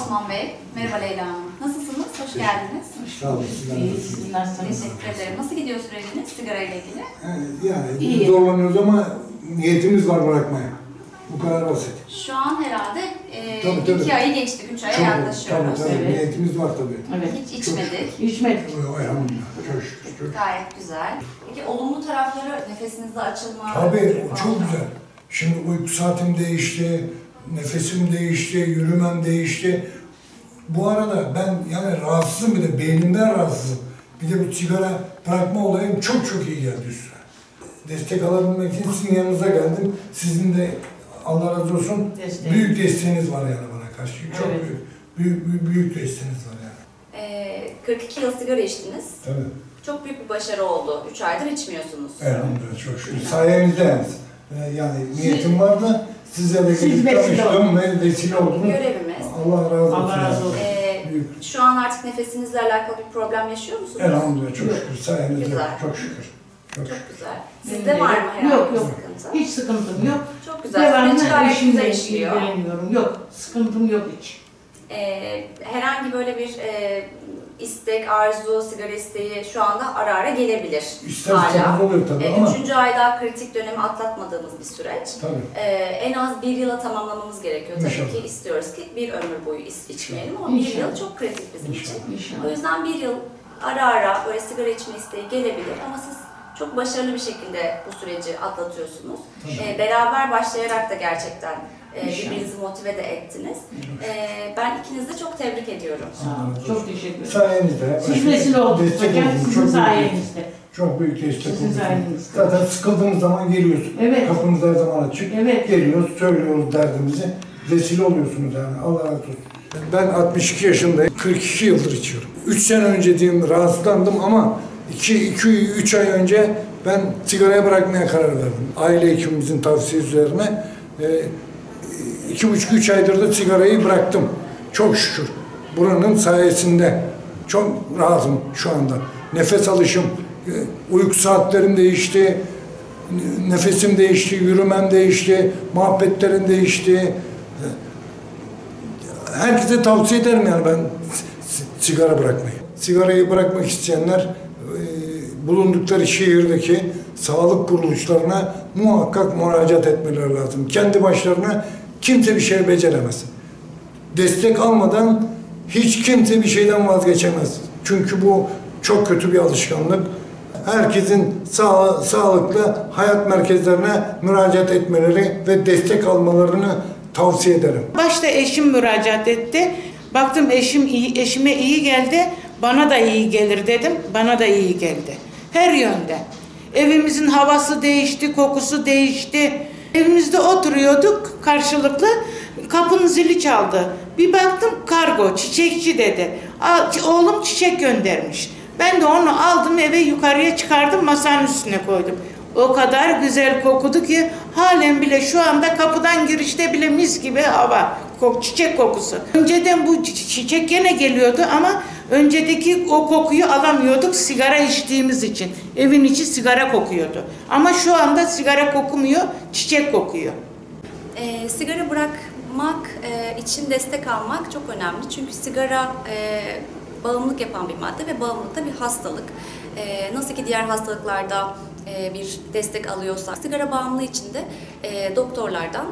Osman Bey, merhaba Leyla Hanım. Nasılsınız? Hoş geldiniz. Sağ olun. Siz nasılsınız? Teşekkür ederim. Nasıl gidiyor süreciniz sigara ile ilgili? Yani zorlanıyoruz ama niyetimiz var bırakmaya. Bu kadar basit. Şu an herhalde tabii. 2 ayı geçtik, 3 aya yaklaşıyoruz. Tabii. Evet. Niyetimiz var tabii. Evet. Hiç içmedik. İçmedik. Elhamdülillah. Çok şükür. Gayet güzel. Peki olumlu tarafları nefesinizde açılma? Tabii çok güzel. Şimdi uyku saatim değişti, nefesim değişti, yürümem değişti. Bu arada ben yani rahatsızım, bir de beynimden rahatsızım. Bir de bu sigara bırakma olayım çok iyi geldi üstüne. Destek alabilmek için sizin yanınıza geldim. Sizin de Allah razı olsun büyük desteğiniz var yani bana karşı. Çok büyük desteğiniz var yani. 42 yıl sigara içtiniz. Tabii. Çok büyük bir başarı oldu. 3 aydır içmiyorsunuz. Elhamdülillah çok şükür. Sayenizde yani. Yani niyetim var da sizlerle birlikte tanıştım ve vesile oldunuz. Görevimiz. Allah razı olsun. Allah razı olsun. Şu an artık nefesinizle alakalı bir problem yaşıyor musunuz? Elhamdülillah çok şükür. Sayenizde Güzel. çok şükür. Çok güzel. Sizde var mı herhangi bir sıkıntı? Hiç sıkıntım yok. Çok güzel. Süreç gayet güzel işliyor. İlgileniyorum. Yok. Sıkıntım yok hiç. Herhangi böyle bir istek, arzu, sigara isteği şu anda ara gelebilir. İsterseniz oluyor tabii ama. 3. ayda kritik dönemi atlatmadığımız bir süreç. Tabii. En az 1 yıla tamamlamamız gerekiyor. İnşallah. Tabii ki istiyoruz ki bir ömür boyu içmeyelim ama 1 yıl çok kritik bizim için. İnşallah. O yüzden 1 yıl ara böyle sigara içme isteği gelebilir ama siz çok başarılı bir şekilde bu süreci atlatıyorsunuz. Beraber başlayarak da gerçekten birbirinizi motive de ettiniz. Ben ikinizi de çok tebrik ediyorum. Sağ olun. Çok teşekkür ederim. Sayenizde. Siz vesile oldunuz. Destek Hocam oldunuz. sizin sayenizde. Çok büyük destek Sizin oldunuz. sayenizde. Zaten sıkıldığımız zaman geliyorsun. Evet. Kapımız her zaman açık. Evet. Geliyoruz, söylüyoruz derdimizi. Vesile oluyorsunuz yani. Allah razı olsun. Ben 62 yaşındayım. 42 yıldır içiyorum. 3 sene önce diyeyim rahatsızlandım ama 2-3 ay önce ben sigaraya bırakmaya karar verdim. Aile hekimimizin tavsiyesi üzerine 2,5-3 aydır da sigarayı bıraktım. Çok şükür. Buranın sayesinde çok rahatım şu anda. Nefes alışım, uyku saatlerim değişti, nefesim değişti, yürümem değişti, muhabbetlerim değişti. Herkese tavsiye ederim yani ben sigara bırakmayı. Sigarayı bırakmak isteyenler bulundukları şehirdeki sağlık kuruluşlarına muhakkak müracaat etmeleri lazım. Kendi başlarına kimse bir şey beceremez. Destek almadan hiç kimse bir şeyden vazgeçemez. Çünkü bu çok kötü bir alışkanlık. Herkesin sağlıklı hayat merkezlerine müracaat etmeleri ve destek almalarını tavsiye ederim. Başta eşim müracaat etti. Baktım eşime iyi geldi. Bana da iyi gelir dedim. Bana da iyi geldi. Her yönde. Evimizin havası değişti, kokusu değişti. Evimizde oturuyorduk karşılıklı. Kapının zili çaldı. Bir baktım kargo, çiçekçi dedi. Oğlum çiçek göndermiş. Ben de onu aldım eve yukarıya çıkardım, masanın üstüne koydum. O kadar güzel kokudu ki halen bile şu anda kapıdan girişte bile mis gibi hava, çiçek kokusu. Önceden bu çiçek gene geliyordu ama öncedeki o kokuyu alamıyorduk sigara içtiğimiz için. Evin içi sigara kokuyordu. Ama şu anda sigara kokmuyor, çiçek kokuyor. Sigara bırakmak için destek almak çok önemli. Çünkü sigara bağımlılık yapan bir madde ve bağımlılık da bir hastalık. Nasıl ki diğer hastalıklarda bir destek alıyorsak, sigara bağımlılığı için de doktorlardan,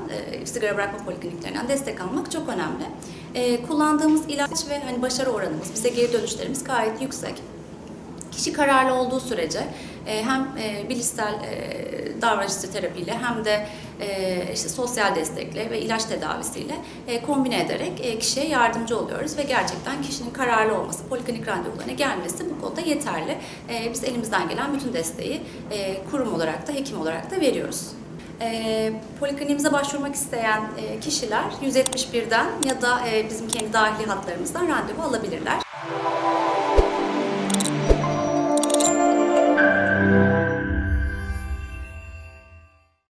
sigara bırakma polikliniklerinden destek almak çok önemli. Kullandığımız ilaç ve hani başarı oranımız, bize geri dönüşlerimiz gayet yüksek. Kişi kararlı olduğu sürece hem bilişsel davranışçı terapiyle hem de işte sosyal destekle ve ilaç tedavisiyle kombine ederek kişiye yardımcı oluyoruz ve gerçekten kişinin kararlı olması, poliklinik randevularına gelmesi bu konuda yeterli. Biz elimizden gelen bütün desteği kurum olarak da hekim olarak da veriyoruz. Polikliniğimize başvurmak isteyen kişiler 171'den ya da bizim kendi dahili hatlarımızdan randevu alabilirler.